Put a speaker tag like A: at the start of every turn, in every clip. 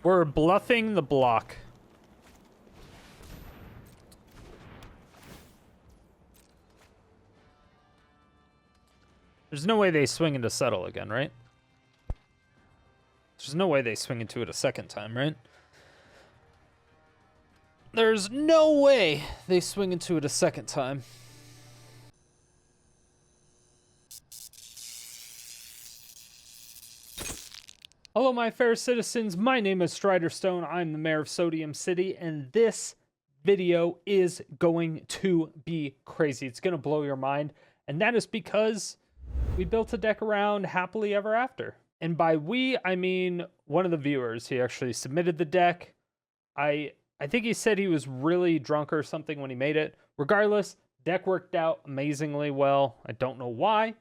A: We're bluffing the block. There's no way they swing into Settle again, right? There's no way they swing into it a second time, right? There's no way they swing into it a second time. Hello, my fair citizens. My name is Strider Stone. I'm the mayor of Sodium City, and this video is going to be crazy. It's going to blow your mind, and that is because we built a deck around Happily Ever After. And by we, I mean one of the viewers. He actually submitted the deck. I think he said he was really drunk or something when he made it. Regardless, deck worked out amazingly well. I don't know why,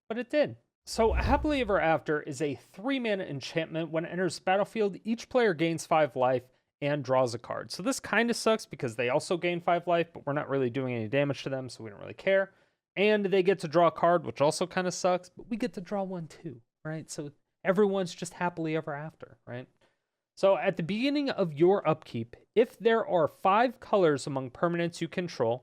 A: but it did. So Happily Ever After is a 3-mana enchantment. When it enters battlefield, each player gains 5 life and draws a card. So this kind of sucks because they also gain 5 life, but we're not really doing any damage to them, so we don't really care. And they get to draw a card, which also kind of sucks, but we get to draw one too, right? So everyone's just happily ever after, right? So at the beginning of your upkeep, if there are 5 colors among permanents you control,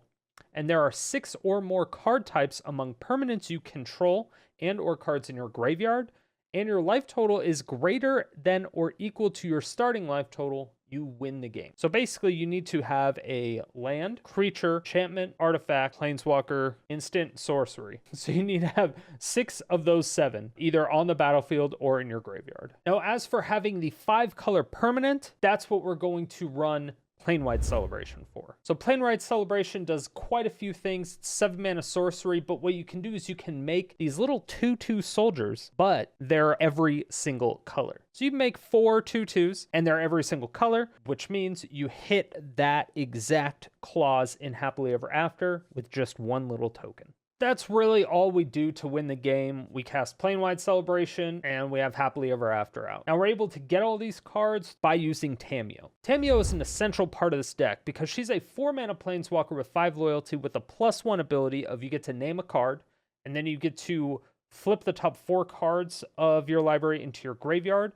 A: and there are 6 or more card types among permanents you control and or cards in your graveyard, and your life total is greater than or equal to your starting life total, you win the game. So basically you need to have a land, creature, enchantment, artifact, planeswalker, instant, sorcery. So you need to have 6 of those 7, either on the battlefield or in your graveyard. Now, as for having the 5 color permanent, that's what we're going to run Planewide Celebration for. So Planewide Celebration does quite a few things. It's 7 mana sorcery, but what you can do is you can make these little 2/2 soldiers, but they're every single color. So you make 4 2/2s, and they're every single color, which means you hit that exact clause in Happily Ever After with just one little token. That's really all we do to win the game. We cast Planewide Celebration, and we have Happily Ever After out. Now, we're able to get all these cards by using Tamiyo. Tamiyo is an essential part of this deck because she's a 4-mana Planeswalker with 5 loyalty with a +1 ability of you get to name a card, and then you get to flip the top 4 cards of your library into your graveyard.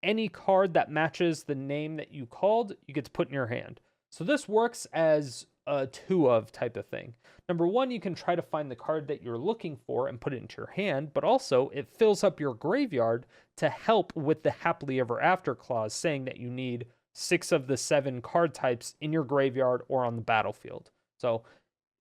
A: Any card that matches the name that you called, you get to put in your hand. So this works as a 2-of type of thing. Number 1, you can try to find the card that you're looking for and put it into your hand, but also it fills up your graveyard to help with the Happily Ever After clause, saying that you need 6 of the 7 card types in your graveyard or on the battlefield. So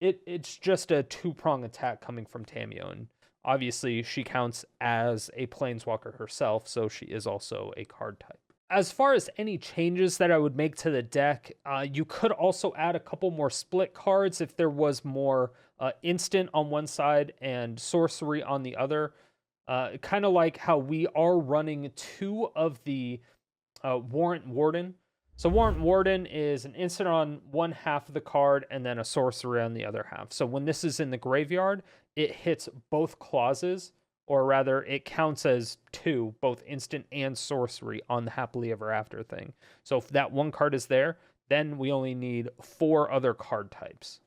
A: it's just a 2-prong attack coming from Tamiyo, and obviously she counts as a planeswalker herself, so she is also a card type. As far as any changes that I would make to the deck, you could also add a couple more split cards if there was more instant on one side and sorcery on the other. Kind of like how we are running 2 of the Warrant Warden. So Warrant Warden is an instant on one half of the card and then a sorcery on the other half. So when this is in the graveyard, it hits both clauses, or rather it counts as 2, both instant and sorcery on the Happily Ever After thing. So if that one card is there, then we only need 4 other card types,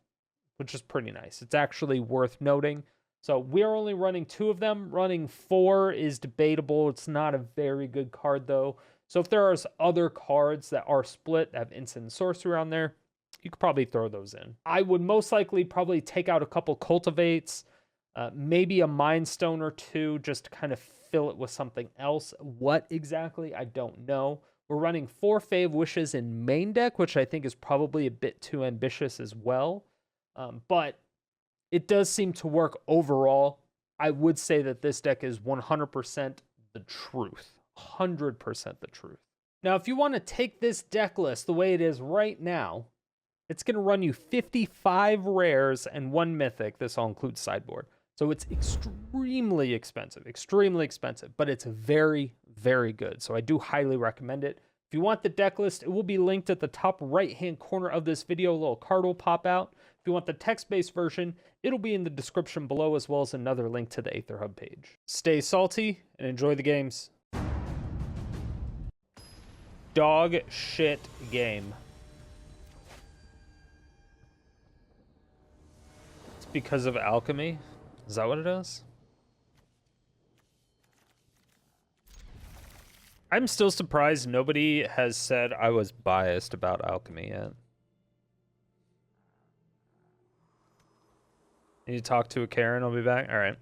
A: which is pretty nice. It's actually worth noting. So we're only running 2 of them. Running 4 is debatable. It's not a very good card though. So if there are other cards that are split that have instant and sorcery on there, you could probably throw those in. I would most likely probably take out a couple Cultivates, maybe a Mind Stone or 2, just to kind of fill it with something else. What exactly, I don't know. We're running 4 Fae of Wishes in main deck, which I think is probably a bit too ambitious as well. But it does seem to work overall. I would say that this deck is 100% the truth. 100% the truth. Now, if you want to take this deck list the way it is right now, it's going to run you 55 rares and 1 mythic. This all includes sideboard. So it's extremely expensive, but it's very, very good. So I do highly recommend it. If you want the deck list, it will be linked at the top right-hand corner of this video. A little card will pop out. If you want the text-based version, it'll be in the description below, as well as another link to the Aether Hub page. Stay salty and enjoy the games. Dog shit game. It's because of alchemy. Is that what it is? I'm still surprised nobody has said I was biased about alchemy yet. Need to talk to a Karen. I'll be back. All right.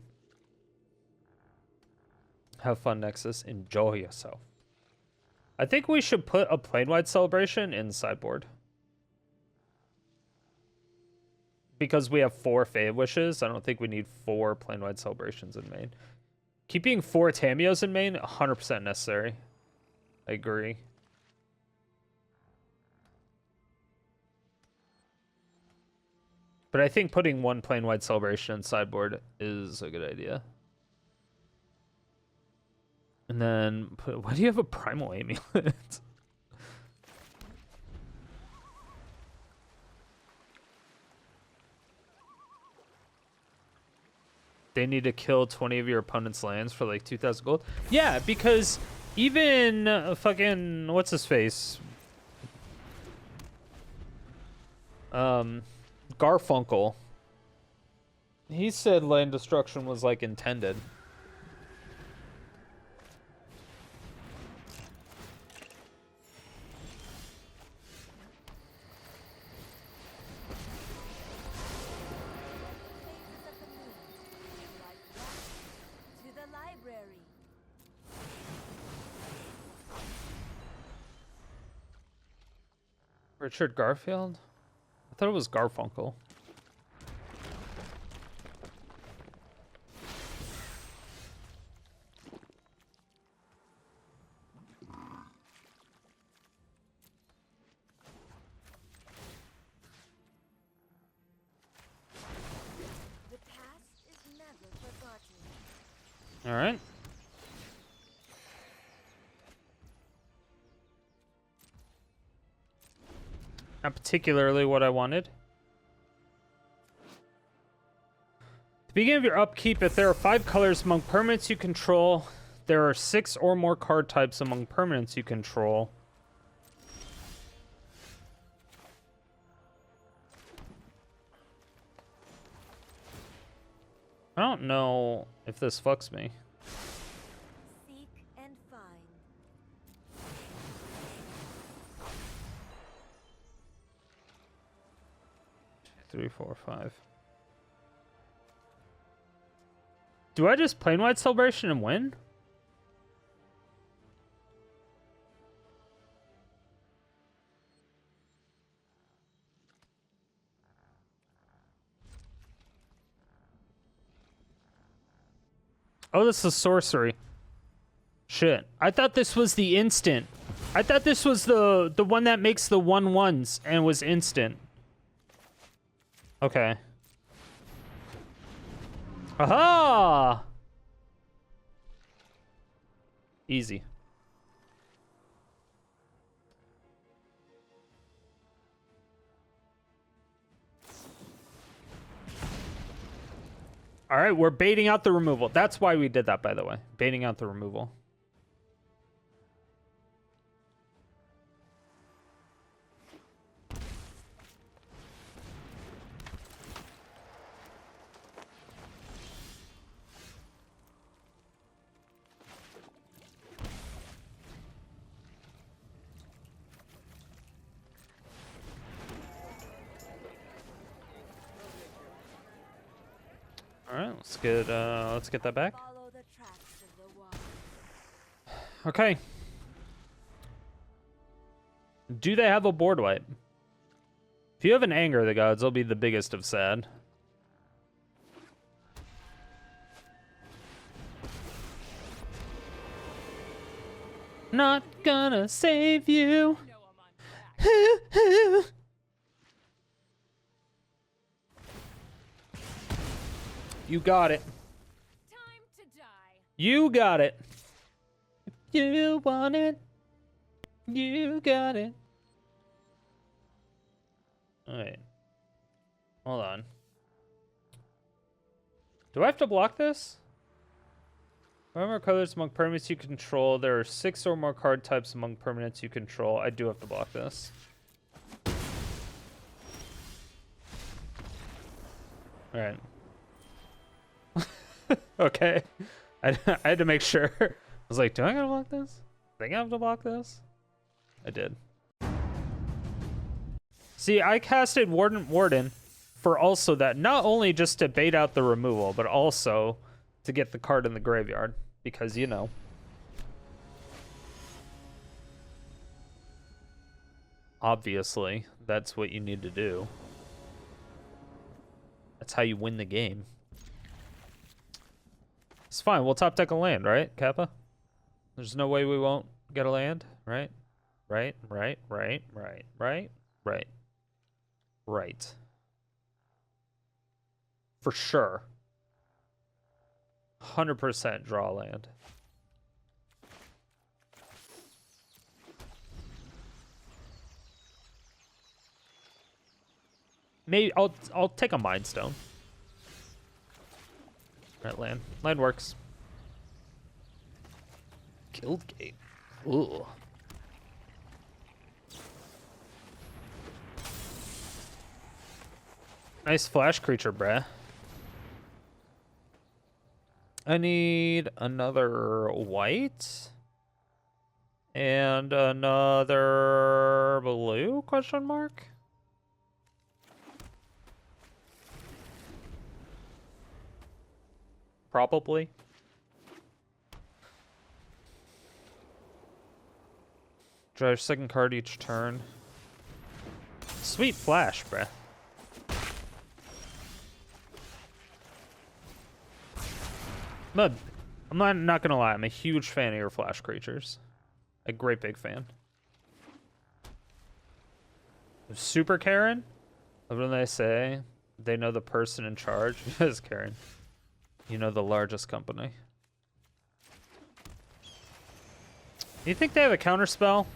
A: Have fun, Nexus. Enjoy yourself. I think we should put a Planewide Celebration in sideboard. Because we have 4 Fae of Wishes, I don't think we need 4 Planewide Celebrations in main. Keeping 4 Tamiyos in main, 100% necessary. I agree. But I think putting 1 Planewide Celebration in sideboard is a good idea. And then, why do you have a Primal Amulet? They need to kill 20 of your opponent's lands for like 2,000 gold. Yeah, because even fucking what's his face, Garfunkel, he said land destruction was like intended. Richard Garfield? I thought it was Garfunkel.
B: The past is never forgotten.
A: All right. Not particularly what I wanted. At the beginning of your upkeep, if there are 5 colors among permanents you control, there are 6 or more card types among permanents you control. I don't know if this fucks me.
B: Seek and find.
A: 3, 4, 5. Do I just Planewide Celebration and win? Oh, this is sorcery. Shit. I thought this was the instant. I thought this was the one that makes the 1/1s and was instant. Okay. Aha! Easy. All right, we're baiting out the removal. That's why we did that, by the way. Baiting out the removal. All right, let's get that back.
B: Follow the tracks of the water.
A: Okay. Do they have a board wipe? If you have an Anger of the Gods, they'll be the biggest of sad. Not gonna save you. You got it.
B: Time to die.
A: You got it. You want it. You got it. Alright. Hold on. Do I have to block this? Remember colors among permanents you control. There are 6 or more card types among permanents you control. I do have to block this. Alright. Okay. I had to make sure. I was like, do I gotta block this? think I have to block this? I did. See, I casted Warden for also that, not only just to bait out the removal, but also to get the card in the graveyard. Because, you know. Obviously, that's what you need to do. That's how you win the game. It's fine, we'll top deck a land, right, Kappa? There's no way we won't get a land, right? Right. For sure. 100% draw land. Maybe I'll take a Mind Stone. Right, land. Land works. Guildgate. Ooh. Nice flash creature, bruh. I need another white. And another blue, question mark? Probably. Draw your second card each turn. Sweet flash, bruh. I'm not gonna lie, I'm a huge fan of your flash creatures. A great big fan. Super Karen? What do they say? They know the person in charge. Yes, Karen. You know the largest company. You think they have a counterspell?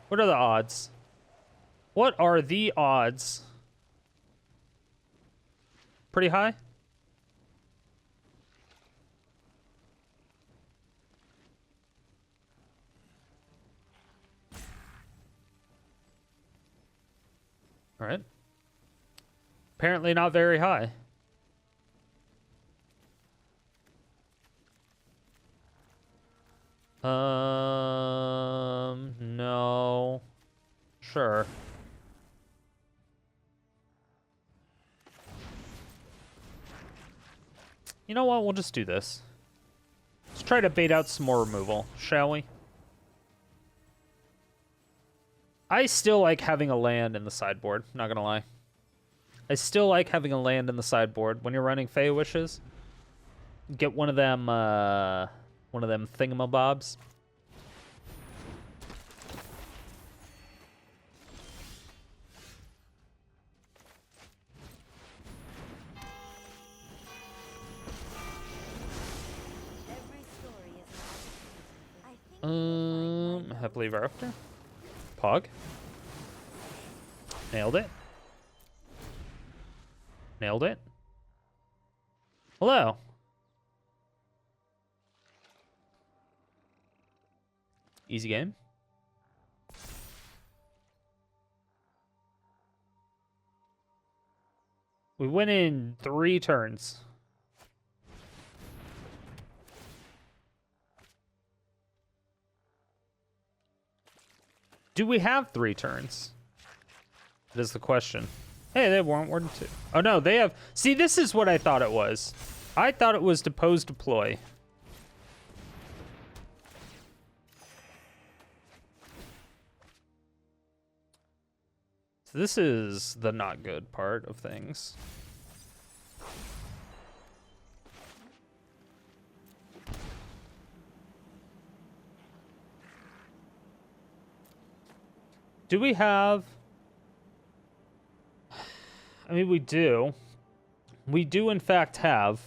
A: What are the odds? What are the odds? Pretty high? All right. Apparently not very high. No. Sure. You know what? We'll just do this. Let's try to bait out some more removal, shall we? I still like having a land in the sideboard, not gonna lie. I still like having a land in the sideboard. When you're running Fae of Wishes, get one of them thingamabobs. Happily ever after. Pog. Nailed it. Nailed it. Hello. Easy game. We went in 3 turns. Do we have 3 turns? That is the question. Hey, they have Warrant too. Oh no, they have... See, this is what I thought it was. I thought it was Depose Deploy. So this is the not good part of things. Do we have... I mean, we do. We do, in fact, have...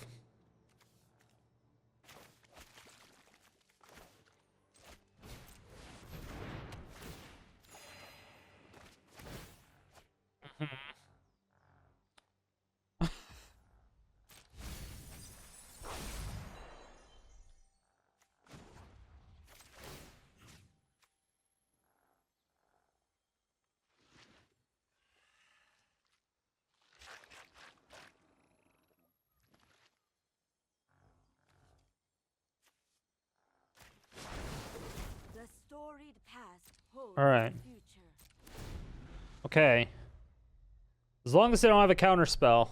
B: past holds
A: All right.
B: the future.
A: Okay. As long as they don't have a counter spell.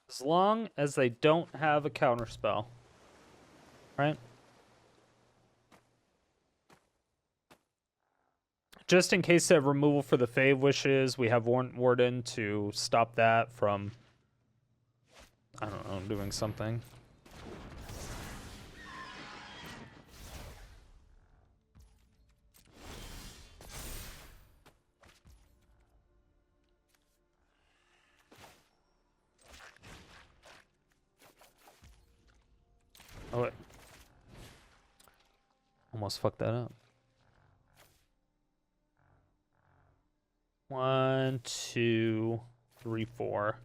A: As long as they don't have a counter spell. Right? Just in case they have removal for the Fae of Wishes, we have Warden to stop that from, I don't know, doing something. Oh, wait. Almost fucked that up. 1, 2, 3, 4.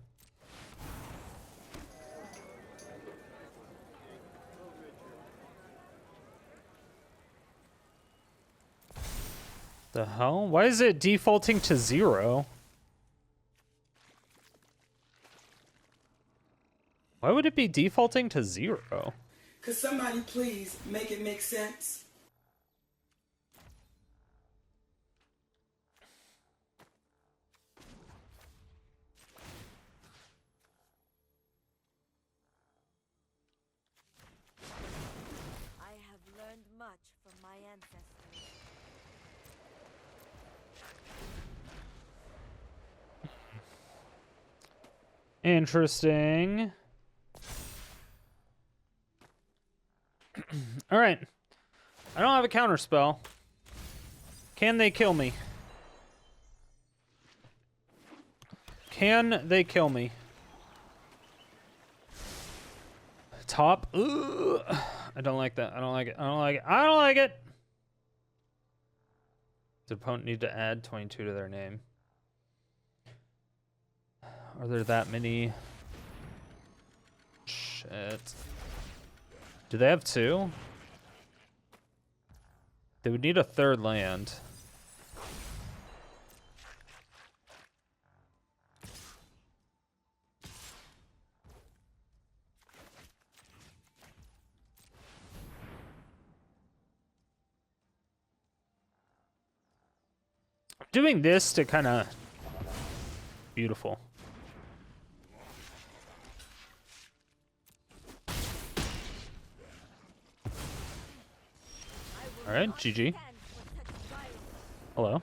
A: The hell? Why is it defaulting to 0? Why would it be defaulting to 0?
C: Could somebody please make it make sense?
B: I have learned much from my ancestors.
A: Interesting. All right. I don't have a counter spell. Can they kill me? Can they kill me? Top. Ugh. I don't like that. I don't like it. I don't like it. I don't like it. Does the opponent need to add 22 to their name? Are there that many? Shit. Do they have 2? They would need a 3rd land. Doing this to kind of beautiful. All right, GG. Hello.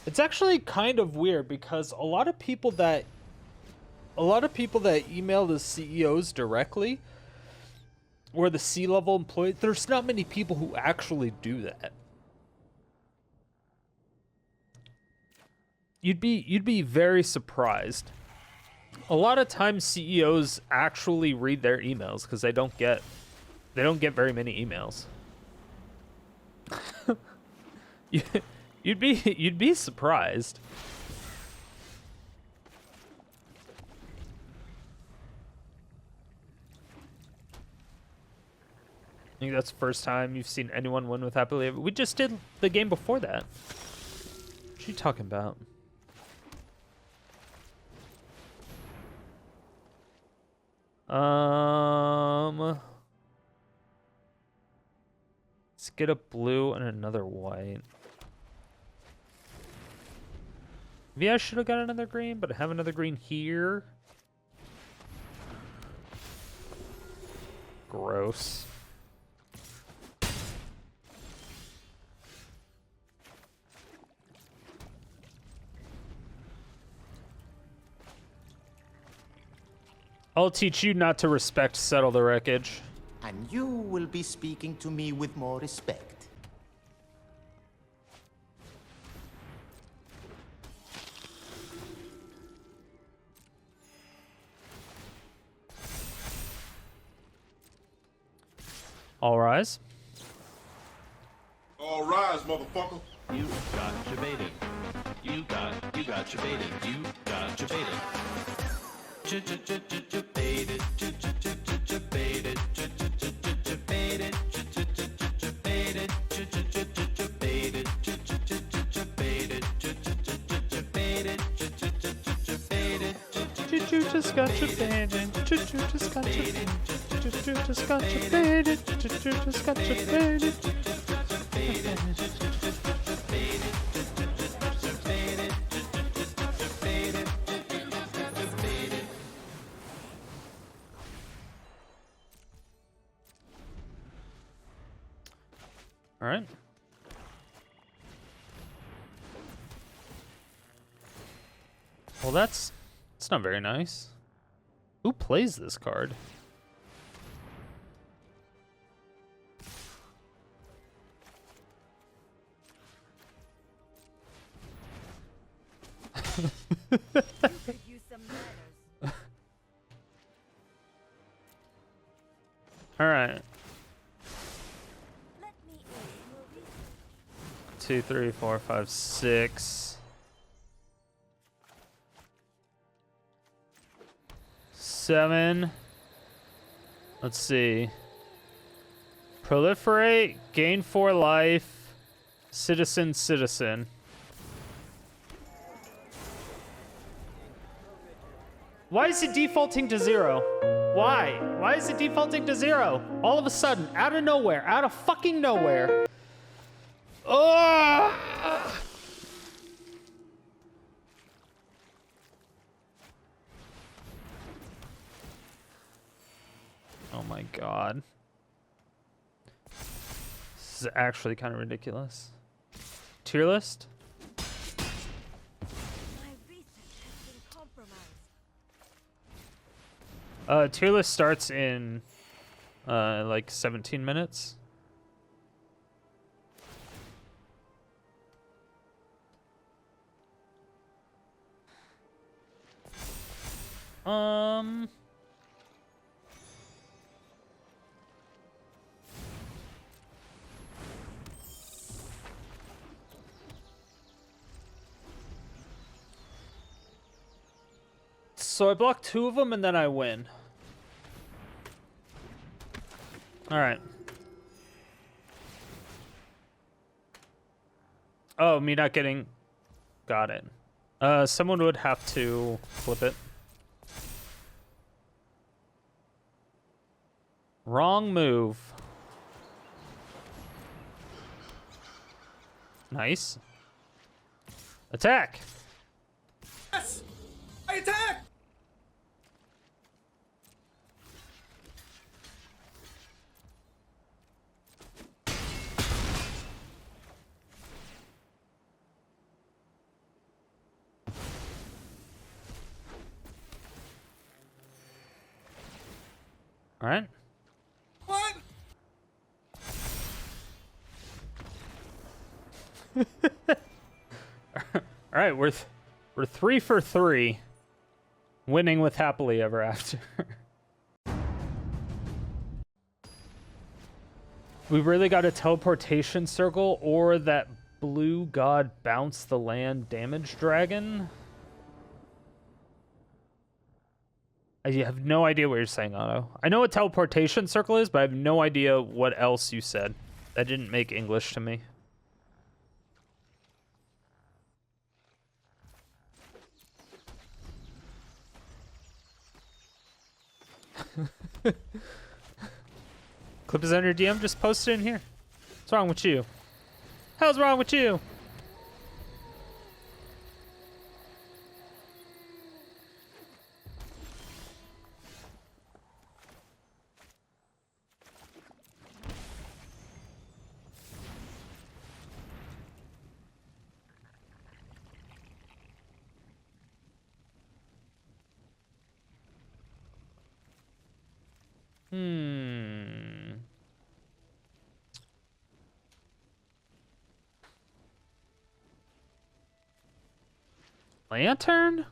A: It's actually kind of weird because a lot of people that email the CEOs directly or the C-level employees, there's not many people who actually do that. You'd be very surprised. A lot of times CEOs actually read their emails because they don't get very many emails. You'd be surprised. I think that's the first time you've seen anyone win with Happily Ever. We just did the game before that. What are you talking about? Let's get a blue and another white. Maybe I should have got another green, but I have another green here. Gross. I'll teach you not to respect Settle the Wreckage.
D: And you will be speaking to me with more respect.
A: All rise.
E: All rise, motherfucker.
F: You got debated. You got debated. You got debated. Debated. Debated. Debated. Debated. Debated.
A: Choo-choo just got you baited. Choo-choo just got you baited. Choo-choo just got you baited. Choo-choo just got you baited. All right. Well, that's not very nice. Who plays this card?
B: You could use some manners.
A: All right.
B: Let me aid your research.
A: 2, 3, 4, 5, 6. 7. Let's see. Proliferate, gain 4 life, citizen. Why is it defaulting to 0? Why? Why is it defaulting to 0? All of a sudden, out of nowhere, out of fucking nowhere. Oh! Oh my god. This is actually kind of ridiculous. Tier list?
B: My research has been compromised.
A: Tier list starts in like 17 minutes. So I block 2 of them and then I win. All right. Oh, me not getting... Got it. Someone would have to flip it. Wrong move. Nice. Attack!
C: Yes! I attack!
A: All right.
C: What?
A: All right, we're 3 for 3, winning with happily ever after. We really got a teleportation circle or that blue god bounce the land damage dragon. I have no idea what you're saying, Otto. I know what teleportation circle is, but I have no idea what else you said. That didn't make English to me. Clip is on your DM, just post it in here. What's wrong with you? Hell's wrong with you? Lantern?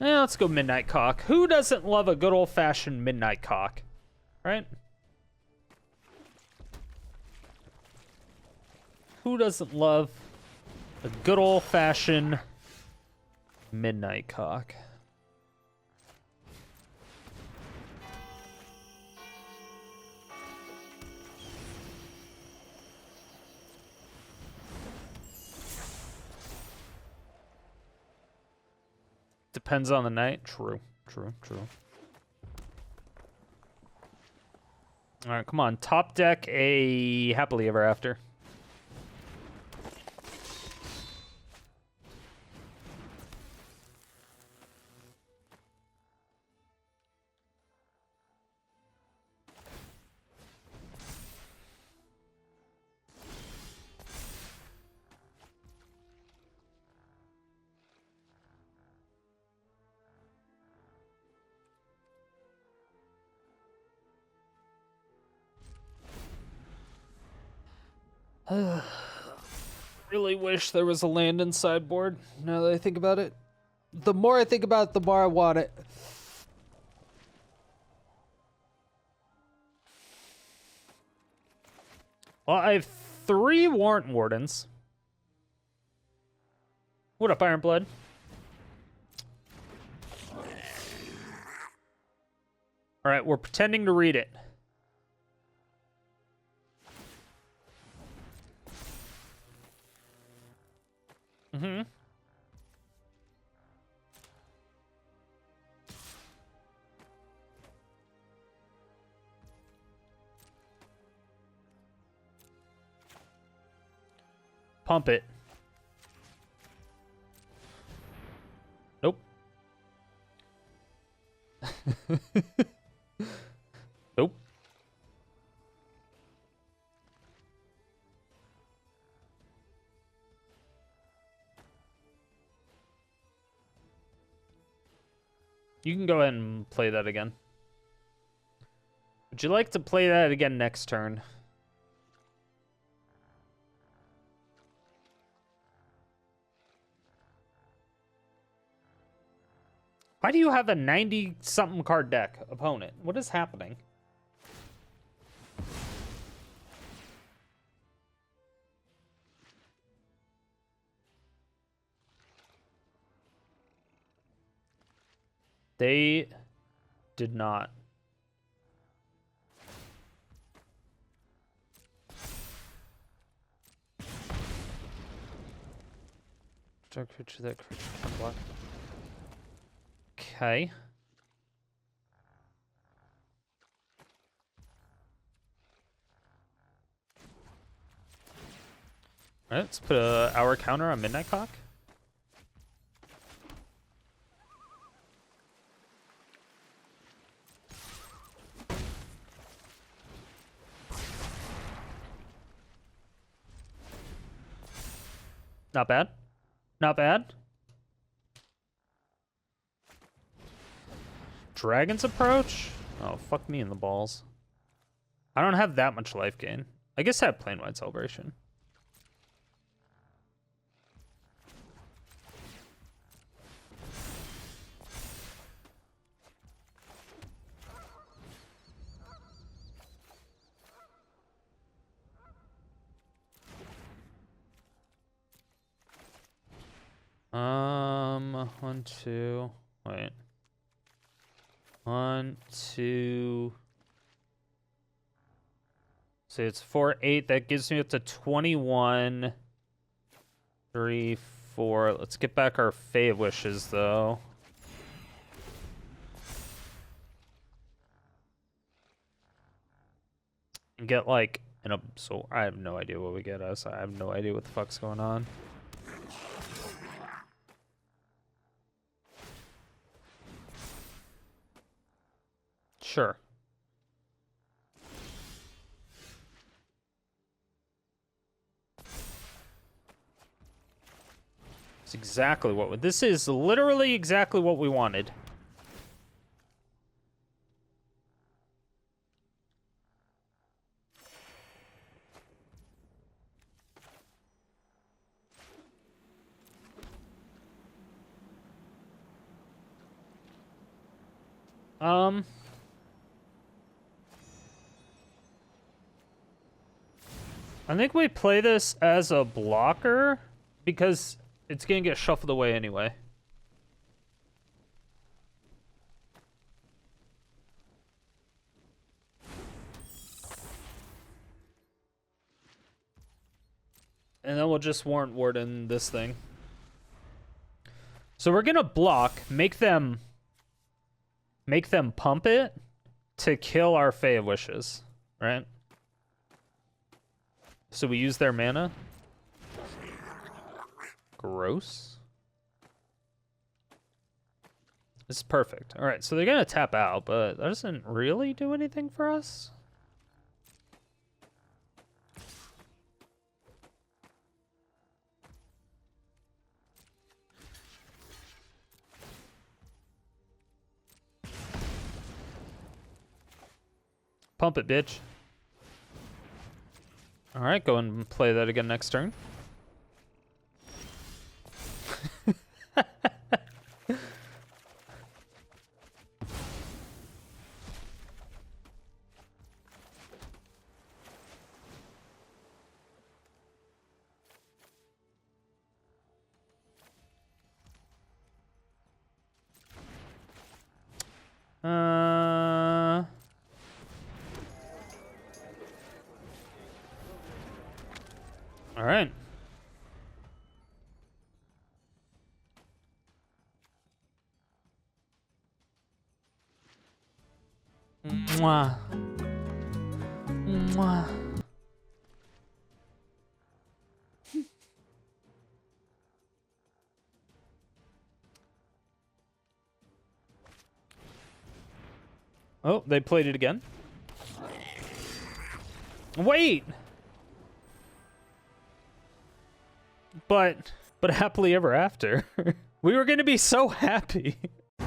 A: Let's go Midnight Cock. Who doesn't love a good old-fashioned Midnight Cock? Right? Who doesn't love a good old-fashioned Midnight Cock? Depends on the night. True, true, true. All right, come on. Top deck a Happily Ever After. Really wish there was a land in sideboard, now that I think about it. The more I think about it, the more I want it. Well, I have 3 Warrant Wardens. What up, Ironblood? Alright, we're pretending to read it. Mm-hmm. Pump it. Nope. Nope. You can go ahead and play that again. Would you like to play that again next turn? Why do you have a 90-something card deck, opponent? What is happening? They did not. Dark creature, that creature can block. Okay. Alright, let's put a hour counter on Midnight Cock. Not bad. Not bad. Dragon's Approach? Oh, fuck me in the balls. I don't have that much life gain. I guess I have Planewide Celebration. One, two, wait. 1, 2. So it's 4, 8. That gives me up to 21. 3, 4. Let's get back our Fae of Wishes, though. And get, like, so I have no idea what we get us. I have no idea what the fuck's going on. Sure. It's exactly what this is literally exactly what we wanted. I think we play this as a blocker because it's gonna get shuffled away anyway. And then we'll just Warrant Warden this thing. So we're gonna block, make them pump it to kill our Fae of Wishes, right? So we use their mana. Gross. This is perfect. All right, so they're gonna tap out, but that doesn't really do anything for us. Pump it, bitch. All right, go and play that again next turn. All right. Mwah. Mwah. Oh, they played it again. Wait. But happily ever after. We were going to be so happy. I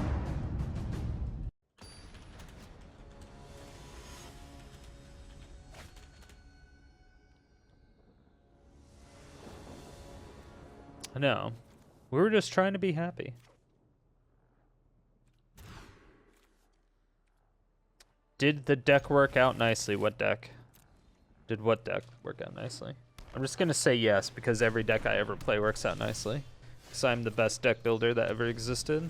A: know. We were just trying to be happy. Did the deck work out nicely? What deck? Did what deck work out nicely? I'm just gonna say yes, because every deck I ever play works out nicely. Because I'm the best deck builder that ever existed.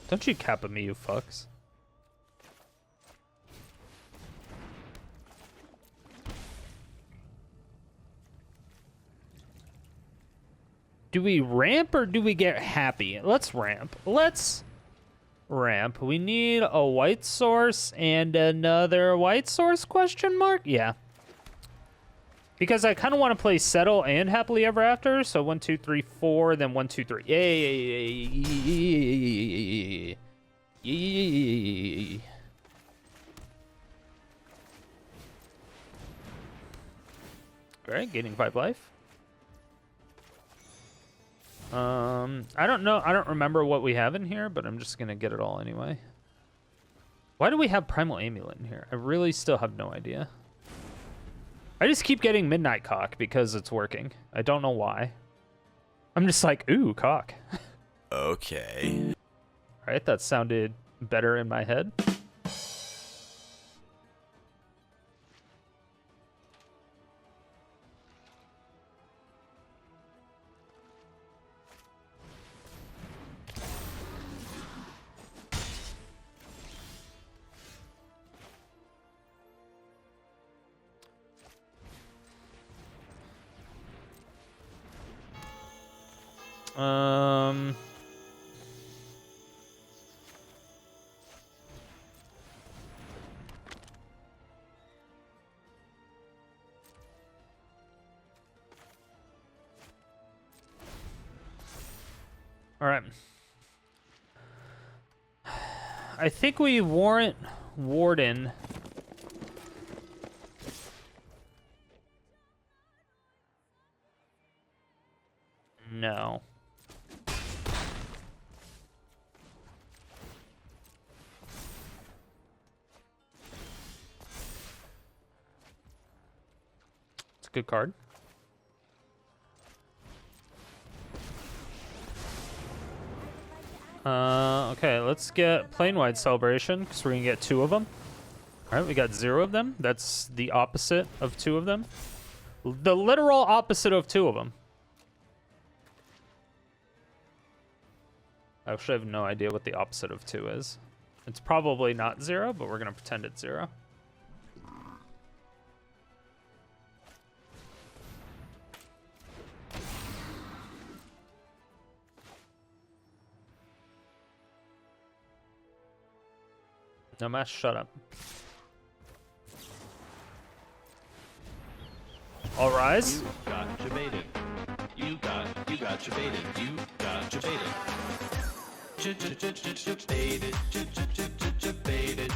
A: Don't you cap me, you fucks. Do we ramp or do we get happy? Let's ramp. Let's ramp. We need a white source and another white source question mark? Yeah. Because I kind of want to play Settle and Happily Ever After. So 1, 2, 3, 4, then 1, 2, 3. Yay. Alright, gaining 5 life. I don't know. I don't remember what we have in here, but I'm just gonna get it all anyway. Why do we have Primal Amulet in here? I really still have no idea. I just keep getting Midnight Cock because it's working. I don't know why. I'm just like, ooh, cock.
E: Okay.
A: Alright, that sounded better in my head. All right. I think we warrant Warden. No. It's a good card. Okay, let's get Planewide Celebration, because we're going to get 2 of them. All right, we got 0 of them. That's the opposite of 2 of them. The literal opposite of 2 of them. I actually have no idea what the opposite of 2 is. It's probably not 0, but we're going to pretend it's 0. No mess, shut up. All rise.
F: You got debated. You got debated. You got debated. Debated. Debated. Debated.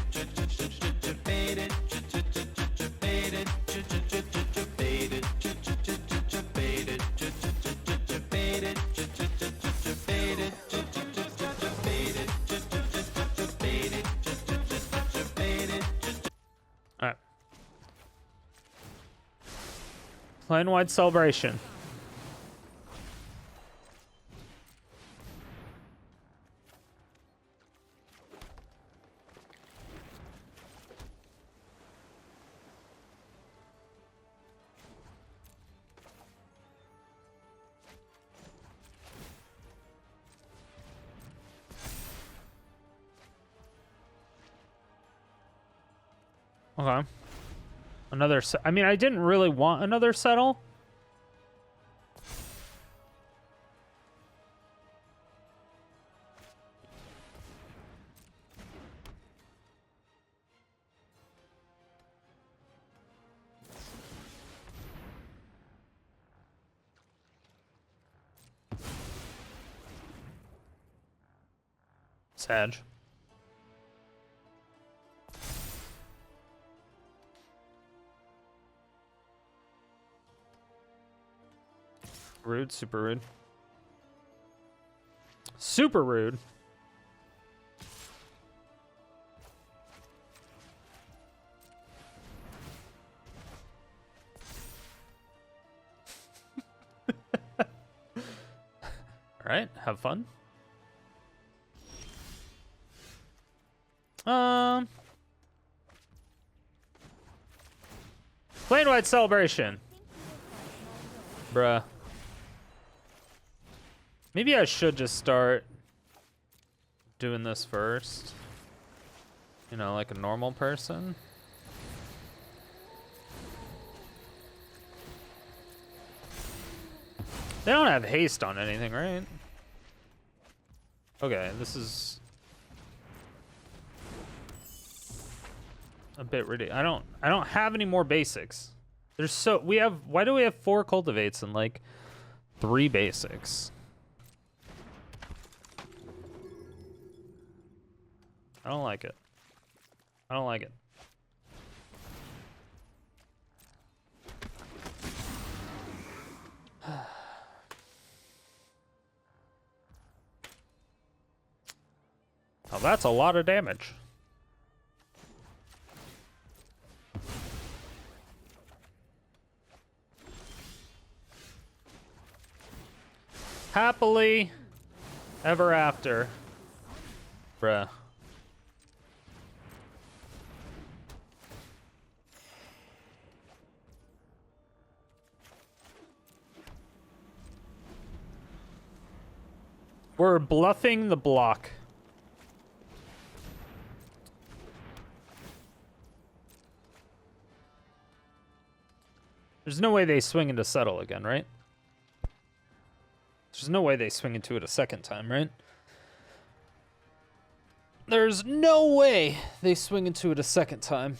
A: All right. Planewide Celebration. Okay. Another I mean, I didn't really want another settle. Sag. Rude, super rude. Super rude. All right, have fun. Planewide Celebration. Bruh. Maybe I should just start doing this first. You know, like a normal person. They don't have haste on anything, right? Okay, this is a bit ridiculous. I don't have any more basics. There's why do we have 4 cultivates and like 3 basics? I don't like it. I don't like it. Oh, that's a lot of damage. Happily ever after. Bruh. We're bluffing the block. There's no way they swing into Settle again, right? There's no way they swing into it a second time, right? There's no way they swing into it a second time.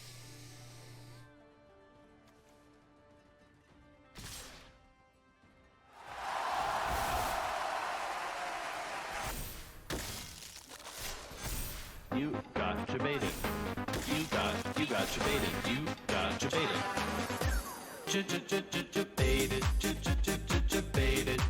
F: You got debated. You got debated. You got debated. Debated. Debated. Debated. Debated.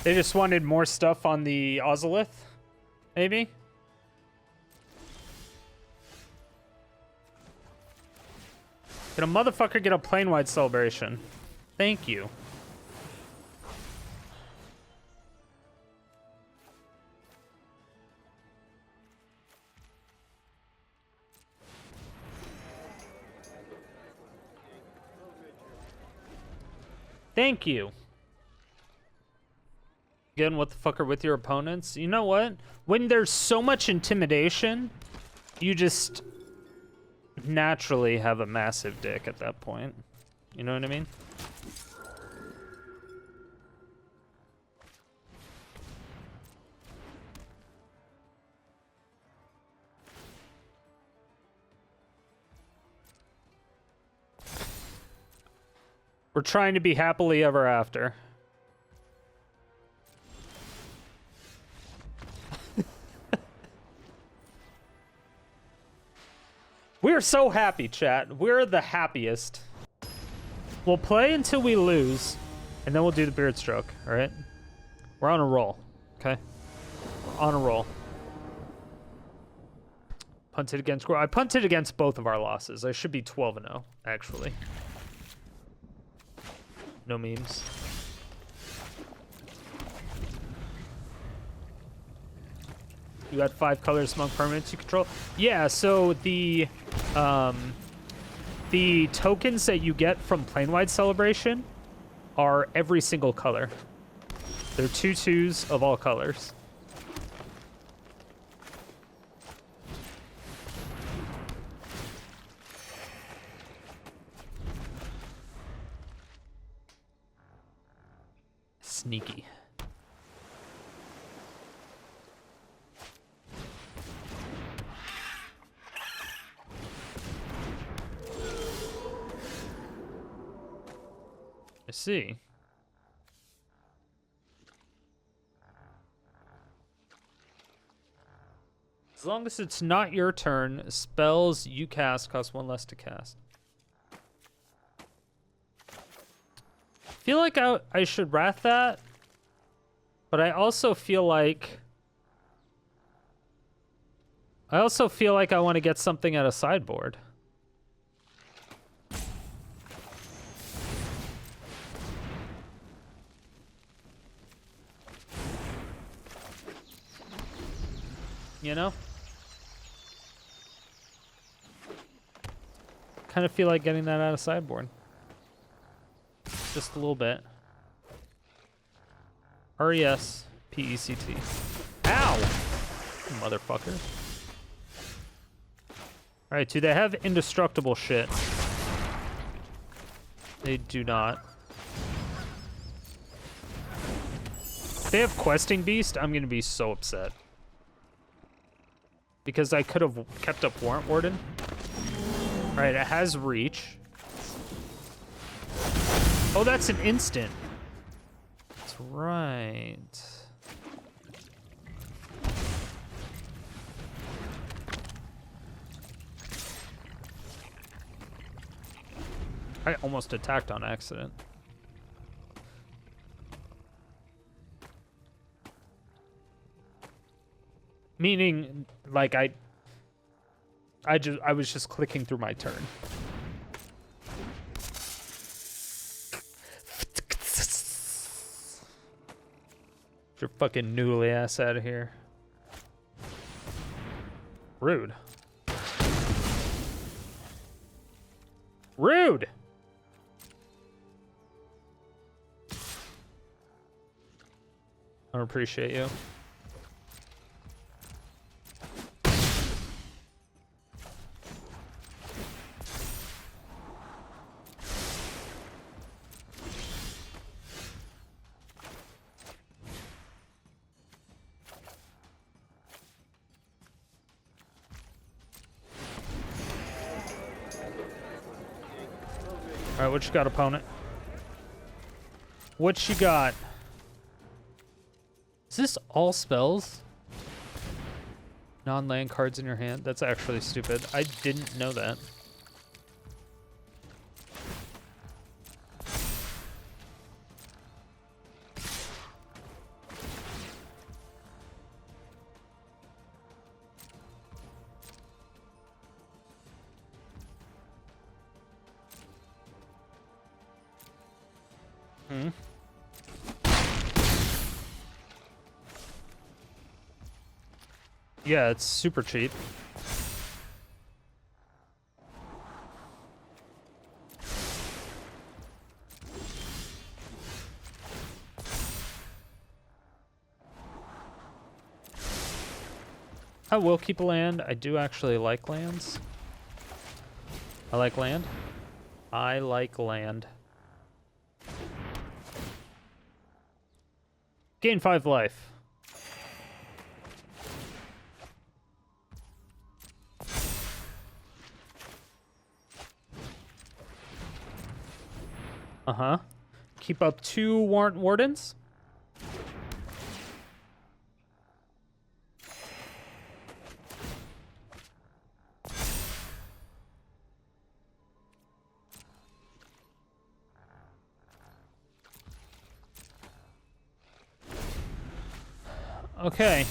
A: They just wanted more stuff on the Ozolith, maybe? Can a motherfucker get a Planewide Celebration? Thank you. Thank you. Again, what the fuck are with your opponents? You know what? When there's so much intimidation, you just naturally have a massive dick at that point. You know what I mean? We're trying to be happily ever after. We're so happy, chat. We're the happiest. We'll play until we lose, and then we'll do the Beard Stroke, all right? We're on a roll, okay? We're on a roll. Punted against... I punted against both of our losses. I should be 12-0, actually. No memes. You got 5 colors among permanents you control? Yeah, so the tokens that you get from Planewide Celebration are every single color. They're 2/2s of all colors. Sneaky. I see. As long as it's not your turn, spells you cast cost 1 less to cast. I feel like I should wrath that, but I also feel like I want to get something out of sideboard. You know? Kind of feel like getting that out of sideboard. Just a little bit. RES PECT. Ow! Motherfucker. Alright, do they have indestructible shit? They do not. If they have Questing Beast, I'm gonna be so upset. Because I could have kept up Warrant Warden. Alright, it has Reach. Oh, that's an instant. That's right. I almost attacked on accident. Meaning, like, I was just clicking through my turn. Get your fucking noodly ass out of here. Rude. Rude! I don't appreciate you. Alright, what you got, opponent? What you got? Is this all spells? Non-land cards in your hand? That's actually stupid. I didn't know that. Hmm. Yeah, it's super cheap. I will keep a land. I do actually like lands. I like land. I like land. Gain 5 life. Uh-huh. Keep up 2 Warrant Wardens. Okay.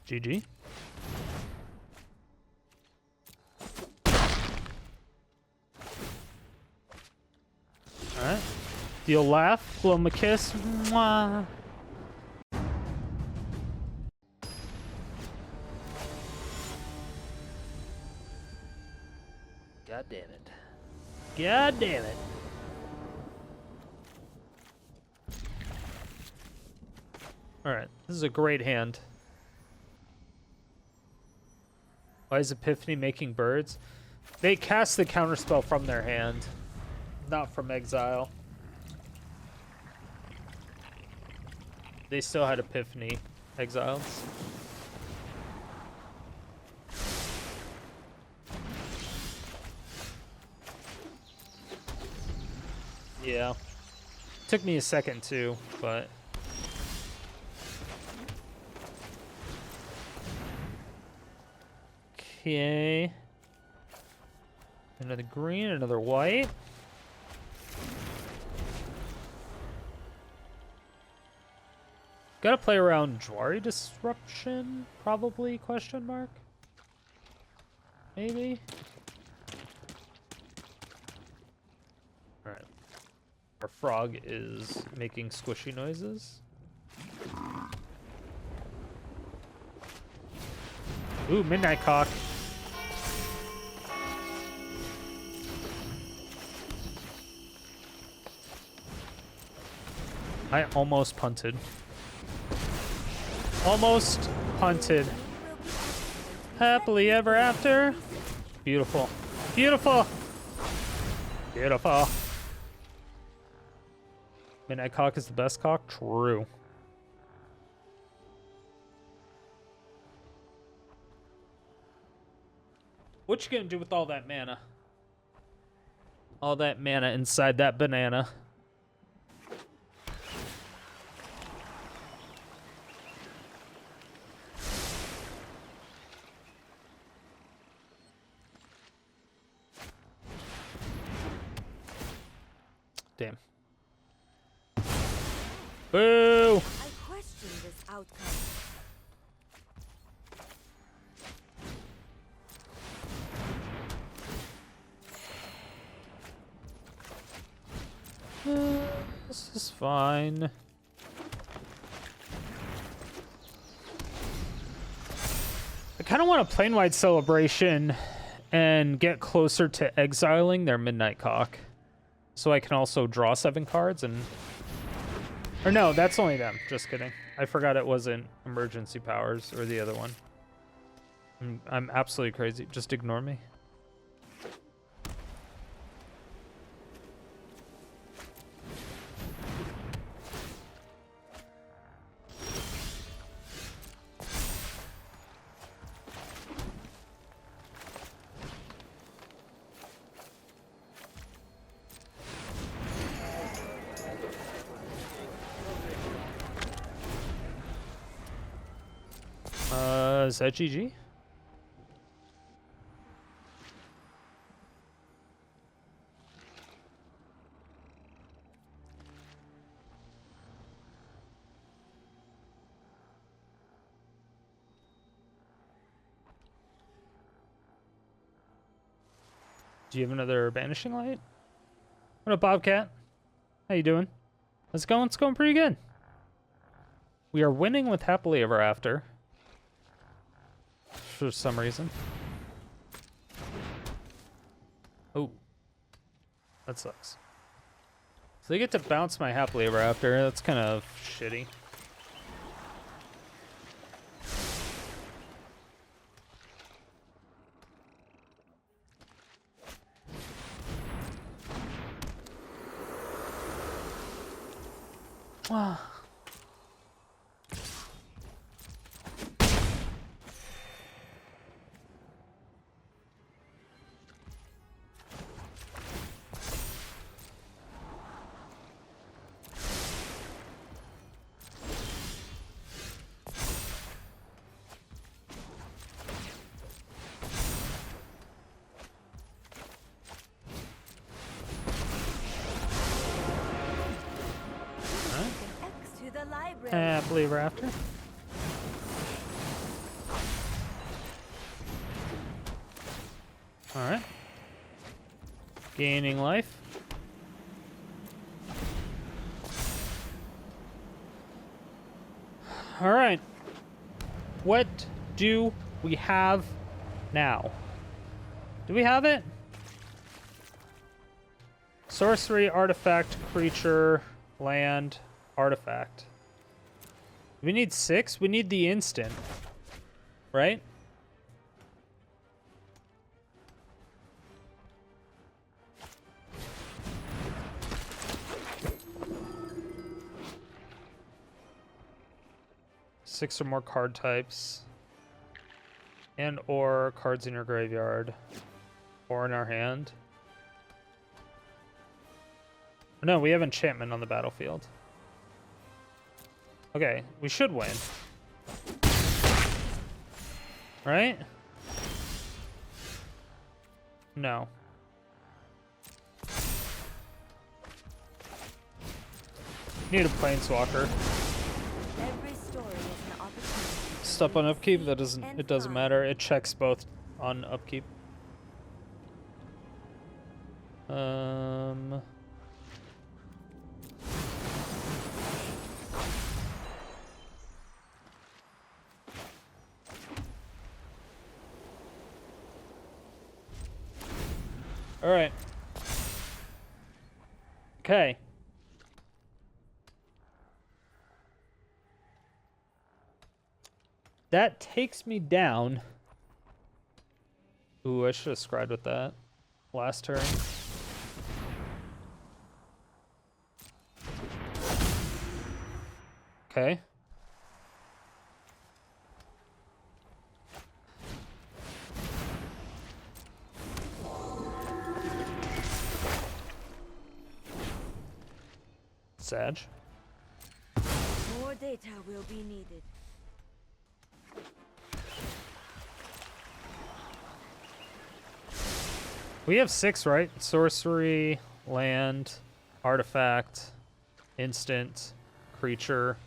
A: GG. Alright. You'll laugh, blow him a kiss. Mwah. God damn it. God damn it. Alright, this is a great hand. Why is Epiphany making birds? They cast the counterspell from their hand, not from exile. They still had Epiphany exiled. Yeah. Took me a second too, but... Okay. Another green, another white. Gotta play around Jwari Disruption, probably, question mark? Maybe? Alright. Our frog is making squishy noises. Ooh, Midnight Cock. I almost punted. Almost punted. Happily ever after. Beautiful. Beautiful. Beautiful. Midnight Cock is the best cock? True. What you gonna do with all that mana? All that mana inside that banana. Damn. Boo!
B: I question this outcome.
A: This is fine. I kind of want a Planewide Celebration and get closer to exiling their Midnight Cock. So I can also draw 7 cards and... Or no, that's only them. Just kidding. I forgot it wasn't Emergency Powers or the other one. I'm absolutely crazy. Just ignore me. Is that GG? Do you have another Banishing Light? What up, Bobcat? How you doing? How's it going? It's going pretty good. We are winning with Happily Ever After. For some reason. Oh. That sucks. So they get to bounce my Happily Ever After. That's kind of shitty. Wow.
B: X to the library.
A: Happily Ever After. Alright. Gaining life. Alright. What do we have now? Do we have it? Sorcery, artifact, creature, land, artifact. We need 6? We need the instant. Right? Six or more card types. And or cards in your graveyard. Or in our hand. No, we have enchantment on the battlefield. Okay, we should win. Right? No. Need a planeswalker.
B: Every story is an opportunity.
A: Step on upkeep, that doesn't matter. It checks both on upkeep. All right. Okay. That takes me down. Ooh, I should have scried with that last turn. Okay. Sag.
B: More data will be needed.
A: We have 6, right? Sorcery, land, artifact, instant, creature.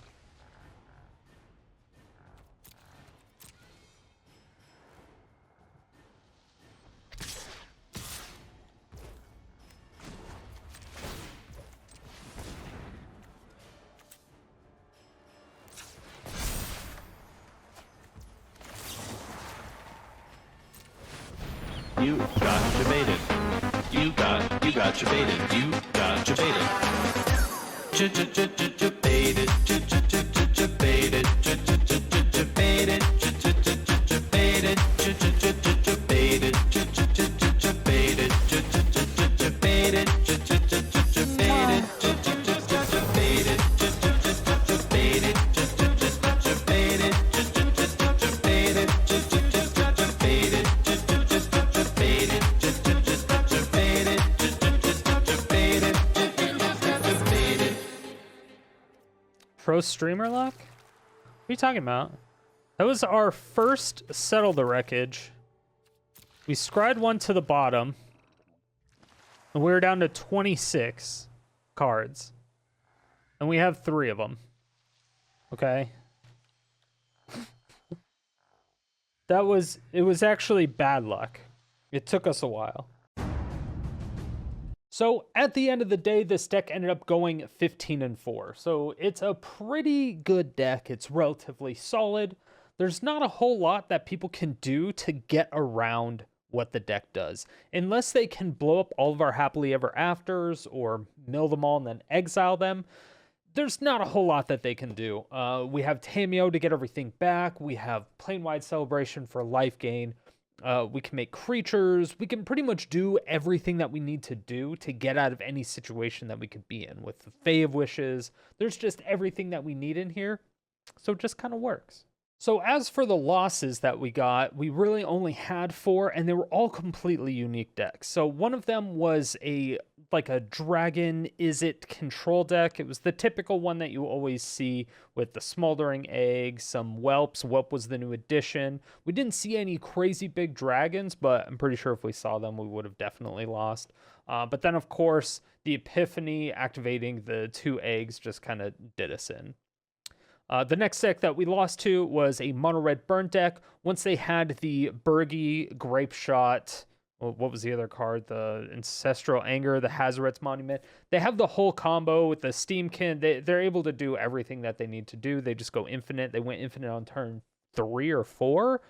F: You got debated. You got debated. You got debated. Debated. Debated. Debated. Debated.
A: Pro streamer luck? What are you talking about? That was our first Settle the Wreckage. We scried one to the bottom. And we were down to 26 cards. And we have 3 of them. Okay? It was actually bad luck. It took us a while. So at the end of the day, this deck ended up going 15-4. So it's a pretty good deck. It's relatively solid. There's not a whole lot that people can do to get around what the deck does. Unless they can blow up all of our happily ever afters or mill them all and then exile them, there's not a whole lot that they can do. We have Tamiyo to get everything back. We have Planewide Celebration for life gain. We can make creatures. We can pretty much do everything that we need to do to get out of any situation that we could be in. With the Fae of Wishes, there's just everything that we need in here. So it just kind of works. So as for the losses that we got, we really only had 4, and they were all completely unique decks. So one of them was a dragon Izzet control deck. It was the typical one that you always see with the smoldering egg, some whelps. Whelp was the new addition. We didn't see any crazy big dragons, but I'm pretty sure if we saw them, we would have definitely lost. But then, of course, the Epiphany activating the 2 eggs just kind of did us in. The next deck that we lost to was a mono-red burn deck. Once they had the Burgi, Grape Shot, what was the other card? The Ancestral Anger, the Hazoret's Monument. They have the whole combo with the Steamkin. They're able to do everything that they need to do. They just go infinite. They went infinite on turn 3 or 4.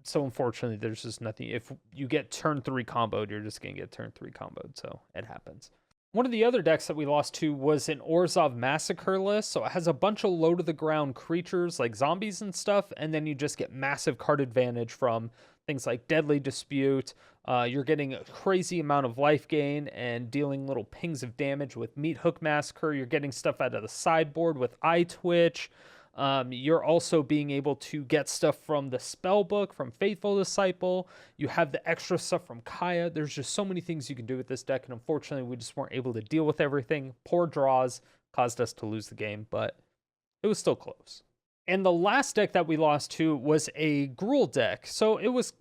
A: So unfortunately, there's just nothing. If you get turn 3 comboed, you're just going to get turn 3 comboed. So it happens. One of the other decks that we lost to was an Orzhov Massacre list. So it has a bunch of low-to-the-ground creatures like zombies and stuff, and then you just get massive card advantage from things like Deadly Dispute. You're getting a crazy amount of life gain and dealing little pings of damage with Meat Hook Massacre. You're getting stuff out of the sideboard with Eye Twitch. You're also being able to get stuff from the spellbook from Faithful Disciple. You have the extra stuff from Kaya. There's just so many things you can do with this deck, and unfortunately we just weren't able to deal with everything. Poor draws caused us to lose the game, but it was still close. And the last deck that we lost to was a Gruul deck. So it was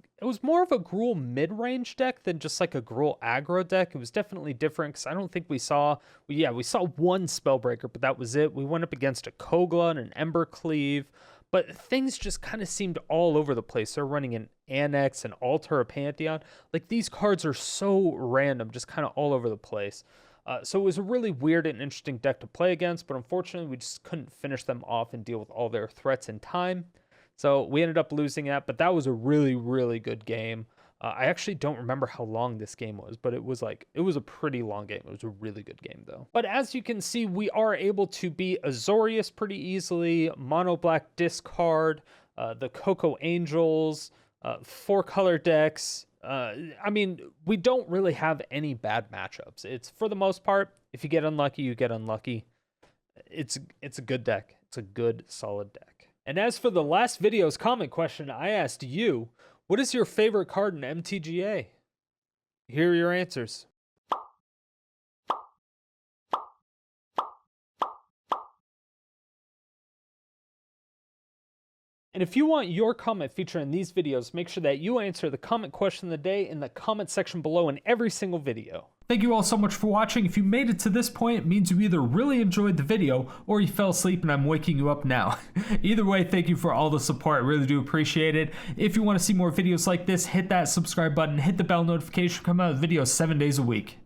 A: more of a Gruul mid-range deck than just like a Gruul aggro deck. It was definitely different because I don't think we saw one Spellbreaker, but that was it. We went up against a Kogla and an Embercleave, but things just kind of seemed all over the place. They're running an Annex, an Altar, a Pantheon. Like, these cards are so random, just kind of all over the place. So it was a really weird and interesting deck to play against, but unfortunately we just couldn't finish them off and deal with all their threats in time. So we ended up losing that, but that was a really, really good game. I actually don't remember how long this game was, but it was a pretty long game. It was a really good game though. But as you can see, we are able to beat Azorius pretty easily, Mono Black discard, the Coco Angels, 4-color decks. I mean, we don't really have any bad matchups. It's, for the most part, if you get unlucky, you get unlucky. It's a good deck. It's a good, solid deck. And as for the last video's comment question, I asked you, what is your favorite card in MTGA? Here are your answers. And if you want your comment featured in these videos, make sure that you answer the comment question of the day in the comment section below in every single video. Thank you all so much for watching. If you made it to this point, it means you either really enjoyed the video or you fell asleep and I'm waking you up now. Either way, thank you for all the support. I really do appreciate it. If you want to see more videos like this, hit that subscribe button, hit the bell notification, come out with videos 7 days a week.